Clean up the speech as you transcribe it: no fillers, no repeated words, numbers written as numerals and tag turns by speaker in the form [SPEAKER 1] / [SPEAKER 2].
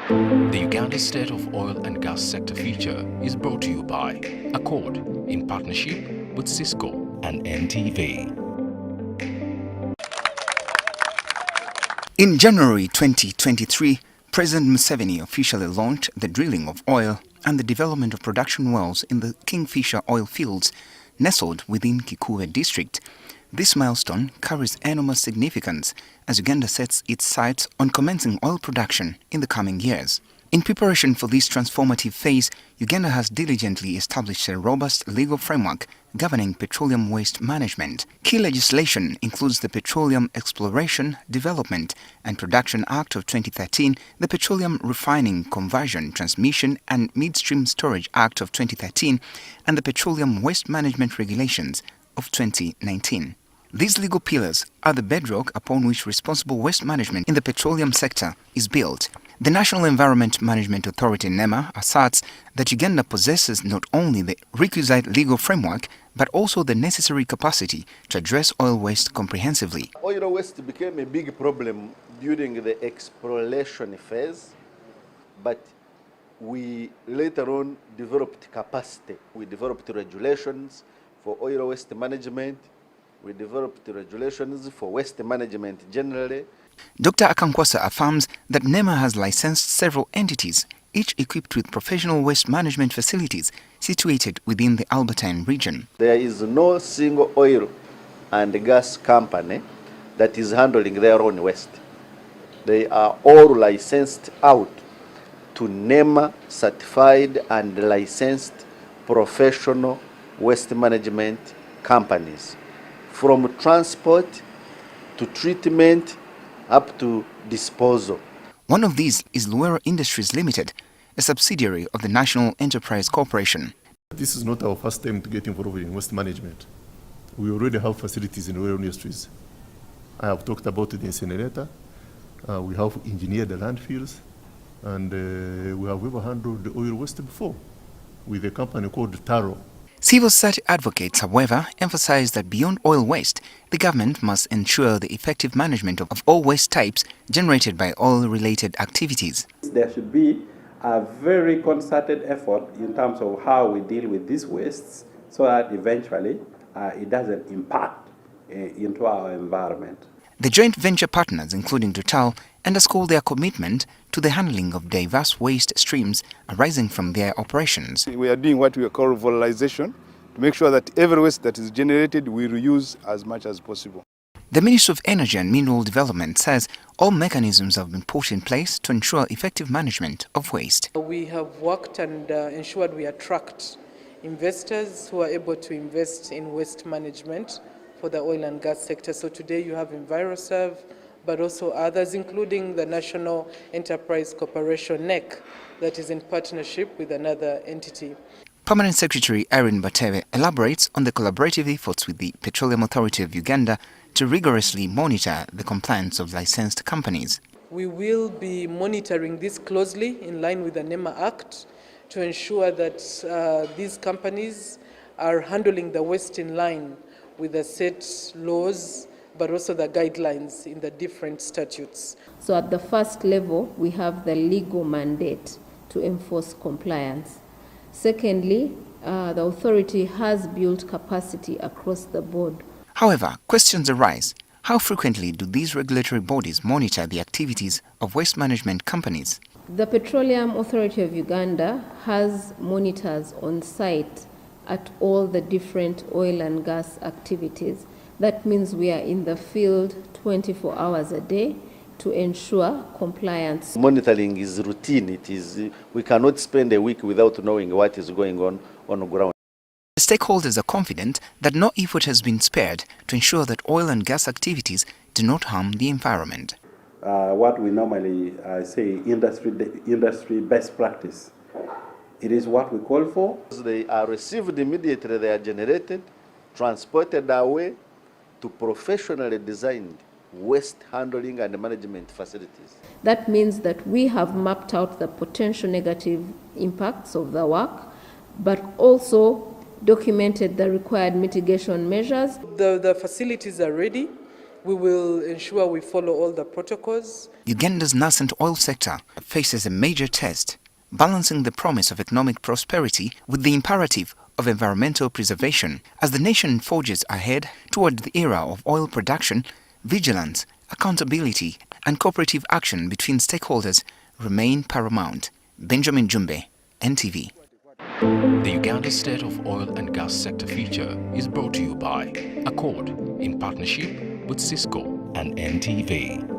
[SPEAKER 1] The Uganda State of Oil and Gas Sector Future is brought to you by Accord in partnership with Cisco and NTV.
[SPEAKER 2] In January 2023, President Museveni officially launched the drilling of oil and the development of production wells in the Kingfisher oil fields nestled within Kikuwe district. This milestone carries enormous significance as Uganda sets its sights on commencing oil production in the coming years. In preparation for this transformative phase, Uganda has diligently established a robust legal framework governing petroleum waste management. Key legislation includes the Petroleum Exploration, Development and Production Act of 2013, the Petroleum Refining, Conversion, Transmission and Midstream Storage Act of 2013, and the Petroleum Waste Management Regulations of 2019. These legal pillars are the bedrock upon which responsible waste management in the petroleum sector is built. The National Environment Management Authority (NEMA) asserts that Uganda possesses not only the requisite legal framework but also the necessary capacity to address oil waste comprehensively.
[SPEAKER 3] Oil waste became a big problem during the exploration phase, but we later on developed capacity. We developed regulations for oil waste management. We developed regulations for waste management generally.
[SPEAKER 2] Dr. Akankwasa affirms that NEMA has licensed several entities, each equipped with professional waste management facilities situated within the Albertine region.
[SPEAKER 3] There is no single oil and gas company that is handling their own waste. They are all licensed out to NEMA certified and licensed professional waste management companies, from transport to treatment up to disposal.
[SPEAKER 2] One of these is Luero Industries Limited, a subsidiary of the National Enterprise Corporation.
[SPEAKER 4] This is not our first time to get involved in waste management. We already have facilities in Luero Industries. I have talked about the incinerator. We have engineered the landfills, and we have ever handled the oil waste before with a company called Taro.
[SPEAKER 2] Civil society advocates, however, emphasize that beyond oil waste, the government must ensure the effective management of all waste types generated by oil-related activities.
[SPEAKER 5] There should be a very concerted effort in terms of how we deal with these wastes so that eventually it doesn't impact into our environment.
[SPEAKER 2] The joint venture partners, including Total, underscore their commitment to the handling of diverse waste streams arising from their operations.
[SPEAKER 6] We are doing what we call volatilization to make sure that every waste that is generated we reuse as much as possible.
[SPEAKER 2] The Ministry of Energy and Mineral Development says all mechanisms have been put in place to ensure effective management of waste.
[SPEAKER 7] We have worked and ensured we attract investors who are able to invest in waste management for the oil and gas sector. So today you have EnviroServe, but also others, including the National Enterprise Corporation, NEC, that is in partnership with another entity.
[SPEAKER 2] Permanent Secretary Irene Batebe elaborates on the collaborative efforts with the Petroleum Authority of Uganda to rigorously monitor the compliance of licensed companies.
[SPEAKER 7] We will be monitoring this closely in line with the NEMA Act to ensure that these companies are handling the waste in line with the set laws, but also the guidelines in the different statutes.
[SPEAKER 8] So at the first level, we have the legal mandate to enforce compliance. Secondly, the authority has built capacity across the board.
[SPEAKER 2] However, questions arise. How frequently do these regulatory bodies monitor the activities of waste management companies?
[SPEAKER 8] The Petroleum Authority of Uganda has monitors on site at all the different oil and gas activities. That means we are in the field 24 hours a day to ensure compliance.
[SPEAKER 3] Monitoring is routine. We cannot spend a week without knowing what is going on the ground.
[SPEAKER 2] The stakeholders are confident that no effort has been spared to ensure that oil and gas activities do not harm the environment.
[SPEAKER 5] What we normally say industry best practice. It is what we call for.
[SPEAKER 3] They are received immediately, they are generated, transported away to professionally designed waste handling and management facilities.
[SPEAKER 8] That means that we have mapped out the potential negative impacts of the work, but also documented the required mitigation measures.
[SPEAKER 7] The facilities are ready. We will ensure we follow all the protocols.
[SPEAKER 2] Uganda's nascent oil sector faces a major test, balancing the promise of economic prosperity with the imperative of environmental preservation. As the nation forges ahead toward the era of oil production, vigilance, accountability and cooperative action between stakeholders remain paramount. Benjamin Jumbe, NTV.
[SPEAKER 1] The Uganda State of Oil and Gas Sector feature is brought to you by Accord in partnership with Cisco and NTV.